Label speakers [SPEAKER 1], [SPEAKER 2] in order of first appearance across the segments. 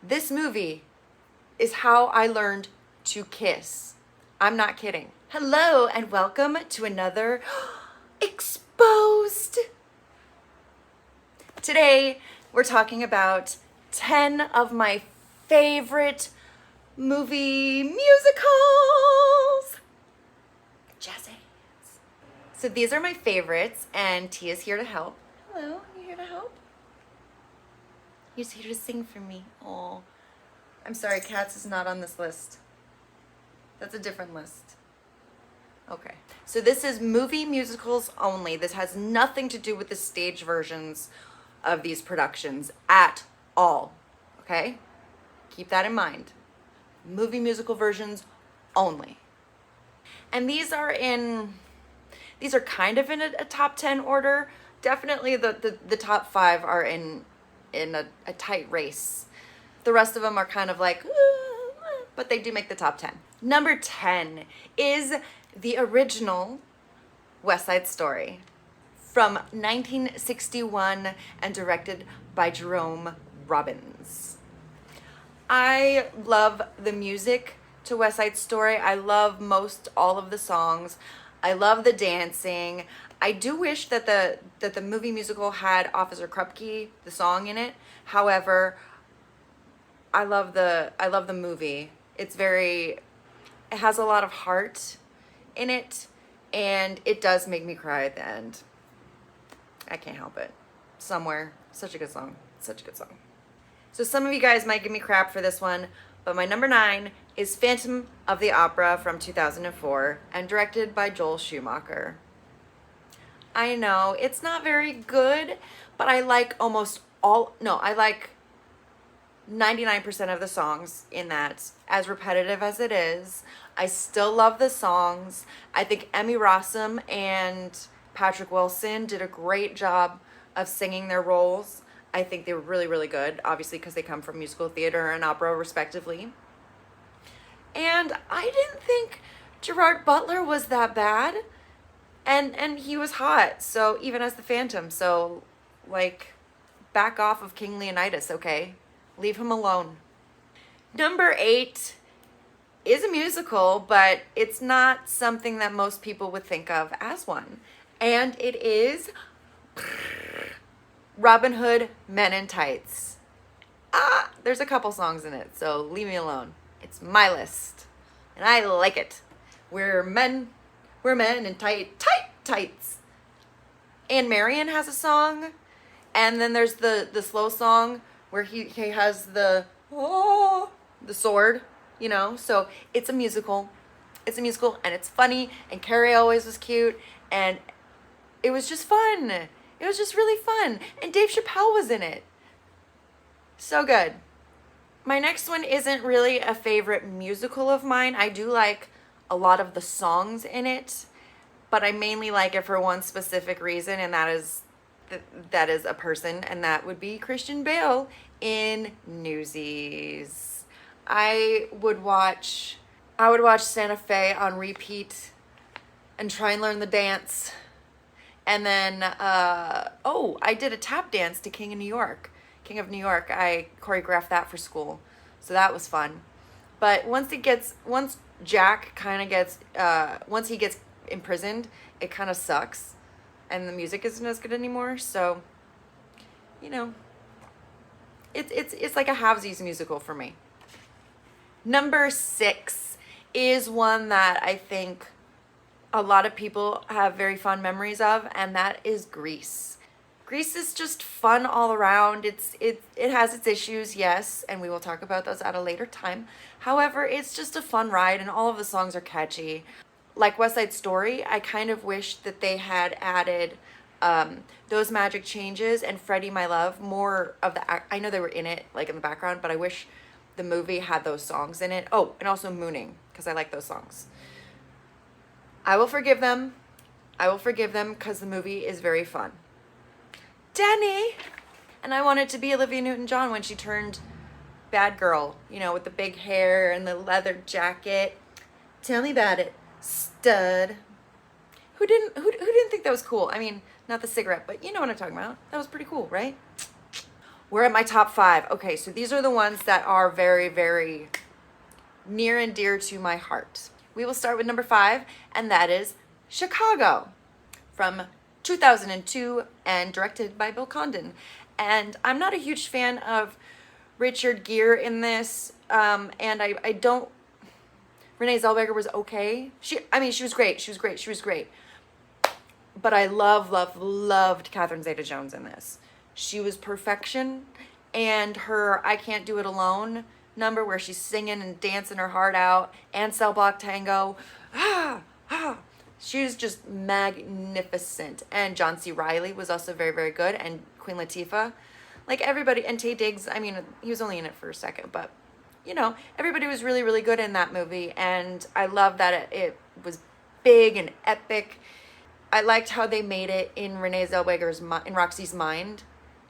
[SPEAKER 1] This movie is how I learned to kiss. I'm not kidding. Hello and welcome to another Exposed. Today we're talking about 10 of my favorite movie musicals. Jazz hands. So these are my favorites and Tia's here to help. Hello, you here to help? You're here to sing for me. Oh, I'm sorry, Cats is not on this list. That's a different list. Okay, so this is movie musicals only. This has nothing to do with the stage versions of these productions at all, okay? Keep that in mind. Movie musical versions only. And these are kind of in a top 10 order. Definitely the top 5 are in a tight race. The rest of them are kind of like, but they do make the top 10. Number 10 is the original West Side Story from 1961 and directed by Jerome Robbins. I love the music to West Side Story. I love most all of the songs. I love the dancing. I do wish that the movie musical had Officer Krupke, the song in it. However, I love the movie. It has a lot of heart in it, and it does make me cry at the end. I can't help it. Somewhere. Such a good song. Such a good song. So some of you guys might give me crap for this one, but my number 9 is Phantom of the Opera from 2004 and directed by Joel Schumacher. I know, it's not very good, but I like I like 99% of the songs in that. As repetitive as it is, I still love the songs. I think Emmy Rossum and Patrick Wilson did a great job of singing their roles. I think they were really, really good, obviously because they come from musical theater and opera respectively. And I didn't think Gerard Butler was that bad. And he was hot, so even as the Phantom, so like back off of King Leonidas, okay? Leave him alone. Number 8 is a musical, but it's not something that most people would think of as one. And it is Robin Hood Men in Tights. There's a couple songs in it, so leave me alone. It's my list, and I like it. We're men in tights. And Marion has a song, and then there's the slow song where he has the sword, you know. So it's a musical. It's a musical, and it's funny, and Carrie always was cute, and it was just fun. It was just really fun, and Dave Chappelle was in it. So good. My next one isn't really a favorite musical of mine. I do like a lot of the songs in it, but I mainly like it for one specific reason, and that is a person, and that would be Christian Bale in Newsies. I would watch Santa Fe on repeat and try and learn the dance. And then I did a tap dance to King of New York. I choreographed that for school, so that was fun. But once Jack kind of gets once he gets imprisoned, it kind of sucks, and the music isn't as good anymore. So, you know, it's like a halvesies musical for me. Number 6 is one that I think a lot of people have very fond memories of, and that is Grease. Grease is just fun all around. It has its issues, yes, and we will talk about those at a later time. However, it's just a fun ride, and all of the songs are catchy. Like West Side Story, I kind of wish that they had added Those Magic Changes and Freddie My Love, more of the, I know they were in it, like in the background, but I wish the movie had those songs in it. Oh, and also Mooning, because I like those songs. I will forgive them because the movie is very fun. Denny! And I wanted to be Olivia Newton-John when she turned bad girl, you know, with the big hair and the leather jacket. Tell me about it, stud. Who didn't think that was cool? I mean, not the cigarette, but you know what I'm talking about. That was pretty cool, right? We're at my top 5. Okay, so these are the ones that are very, very near and dear to my heart. We will start with number 5, and that is Chicago from 2002 and directed by Bill Condon. And I'm not a huge fan of Richard Gere in this, and I don't. Renee Zellweger was okay. She was great. She was great. But I loved Catherine Zeta-Jones in this. She was perfection, and her I Can't Do It Alone number where she's singing and dancing her heart out, and Cell Block Tango. She was just magnificent. And John C. Reilly was also very, very good, and Queen Latifah. Like everybody, and Taye Diggs, I mean, he was only in it for a second, but, you know, everybody was really, really good in that movie, and I love that it was big and epic. I liked how they made it in Renee Zellweger's, in Roxy's mind,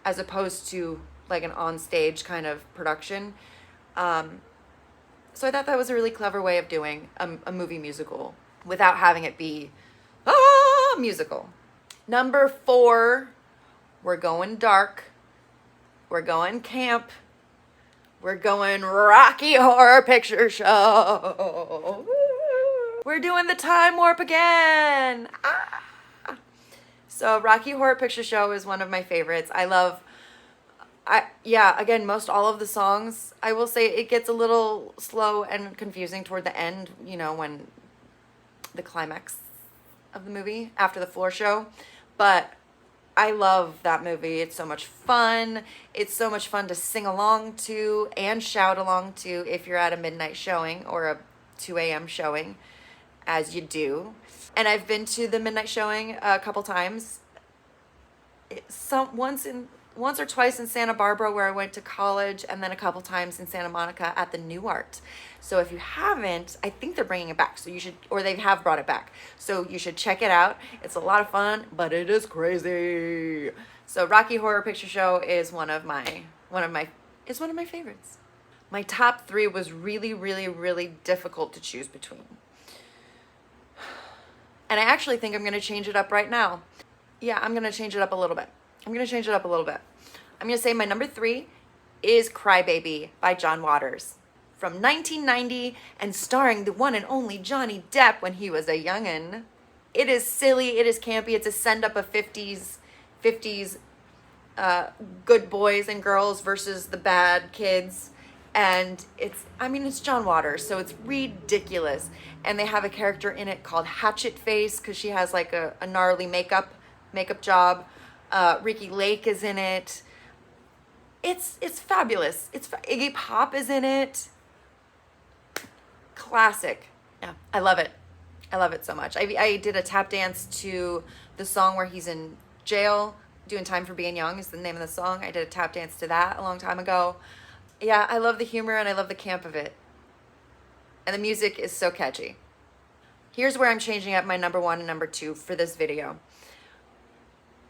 [SPEAKER 1] as opposed to, like, an on-stage kind of production. So I thought that was a really clever way of doing a movie musical without having it be musical. Number 4, we're going dark. We're going camp. We're going Rocky Horror Picture Show. We're doing the time warp again. So Rocky Horror Picture Show is one of my favorites. Again, most all of the songs, I will say it gets a little slow and confusing toward the end, you know, when the climax of the movie after the floor show. But I love that movie. It's so much fun. It's so much fun to sing along to and shout along to if you're at a midnight showing or a 2 a.m. showing, as you do. And I've been to the midnight showing a couple times. Once or twice in Santa Barbara where I went to college, and then a couple times in Santa Monica at the New Art. So if you haven't, I think they're bringing it back. So you should, or they have brought it back. So you should check it out. It's a lot of fun, but it is crazy. So Rocky Horror Picture Show is one of my favorites. My top 3 was really, really, really difficult to choose between. And I actually think I'm going to change it up right now. Yeah, I'm going to change it up a little bit. I'm going to say my number 3 is Crybaby by John Waters from 1990 and starring the one and only Johnny Depp when he was a youngin'. It is silly. It is campy. It's a send up of 50s good boys and girls versus the bad kids. And it's John Waters, so it's ridiculous. And they have a character in it called Hatchet Face because she has like a gnarly makeup job. Ricky Lake is in it. It's fabulous. Iggy Pop is in it. Classic. Yeah, I love it. I love it so much. I did a tap dance to the song where he's in jail. Doing Time for Being Young is the name of the song. I did a tap dance to that a long time ago. Yeah, I love the humor and I love the camp of it. And the music is so catchy. Here's where I'm changing up my number 1 and number 2 for this video.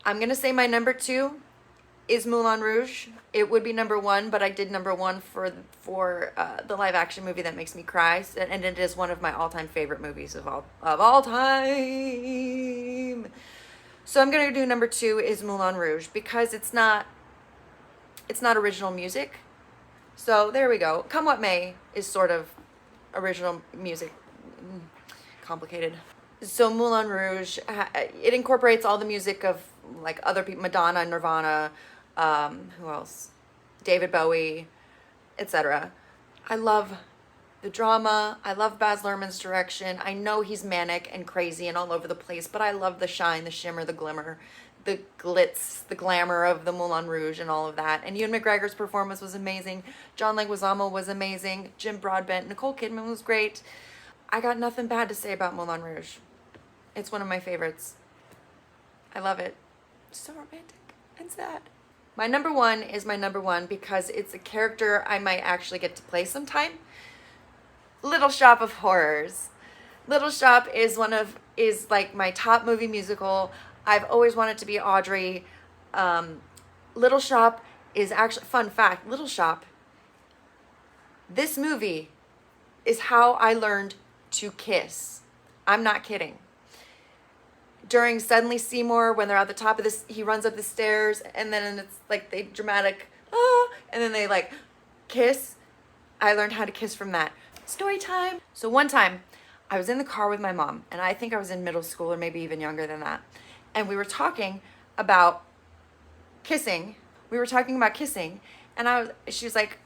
[SPEAKER 1] I'm going to say my number 2 is Moulin Rouge. It would be number 1, but I did number 1 for the live action movie that makes me cry. And it is one of my all-time favorite movies of all time. So I'm going to do number 2 is Moulin Rouge because it's not original music. So there we go. Come What May is sort of original music. Complicated. So Moulin Rouge, it incorporates all the music of like other people, Madonna, Nirvana, who else? David Bowie, etc. I love the drama. I love Baz Luhrmann's direction. I know he's manic and crazy and all over the place, but I love the shine, the shimmer, the glimmer, the glitz, the glamour of the Moulin Rouge and all of that. And Ewan McGregor's performance was amazing. John Leguizamo was amazing. Jim Broadbent, Nicole Kidman was great. I got nothing bad to say about Moulin Rouge. It's one of my favorites. I love it. It's so romantic and sad. My number 1 is my number 1 because it's a character I might actually get to play sometime. Little Shop of Horrors. Little Shop is like my top movie musical. I've always wanted to be Audrey. Little Shop is actually, fun fact, Little Shop, this movie is how I learned to kiss. I'm not kidding. During Suddenly Seymour, when they're at the top of this, he runs up the stairs, and then it's like the dramatic, and then they like kiss. I learned how to kiss from that. Story time. So one time I was in the car with my mom, and I think I was in middle school or maybe even younger than that. And we were talking about kissing. And she was like,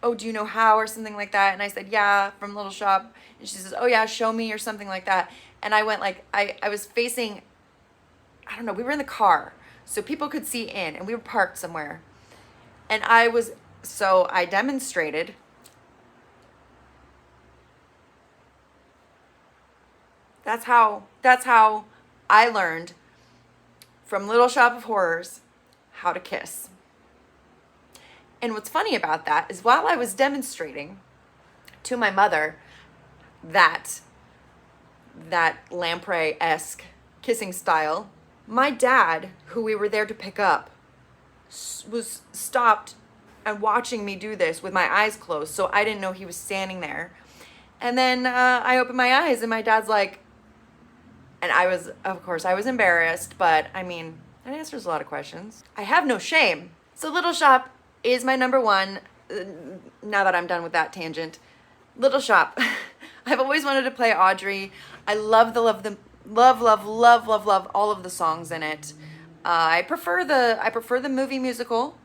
[SPEAKER 1] oh, do you know how, or something like that? And I said, yeah, from Little Shop. And she says, oh yeah, show me, or something like that. And I went like, I was facing, I don't know, we were in the car, so people could see in, and we were parked somewhere. And I demonstrated. That's how I learned from Little Shop of Horrors how to kiss. And what's funny about that is while I was demonstrating to my mother that lamprey-esque kissing style, my dad, who we were there to pick up, was stopped and watching me do this with my eyes closed, so I didn't know he was standing there. And then I opened my eyes, and my dad's like, and I was embarrassed, but I mean, that answers a lot of questions. I have no shame. So Little Shop is my number one. Now that I'm done with that tangent, Little Shop. I've always wanted to play Audrey. I love all of the songs in it. I prefer the movie musical.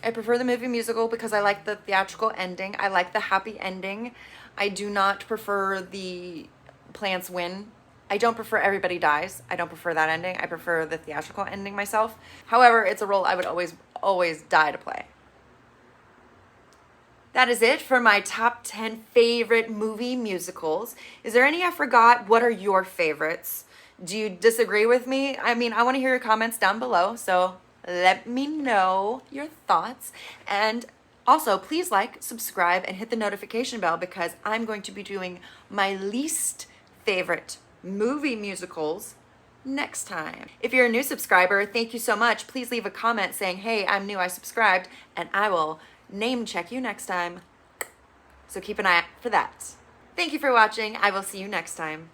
[SPEAKER 1] Because I like the theatrical ending. I like the happy ending. I do not prefer the plants win. I don't prefer everybody dies. I don't prefer that ending. I prefer the theatrical ending myself. However, it's a role I would always die to play. That is it for my top 10 favorite movie musicals. Is there any I forgot? What are your favorites? Do you disagree with me? I mean, I want to hear your comments down below, so let me know your thoughts. And also, please like, subscribe, and hit the notification bell because I'm going to be doing my least favorite movie musicals next time. If you're a new subscriber, thank you so much. Please leave a comment saying, hey, I'm new, I subscribed, and I will name check you next time. So keep an eye out for that. Thank you for watching. I will see you next time.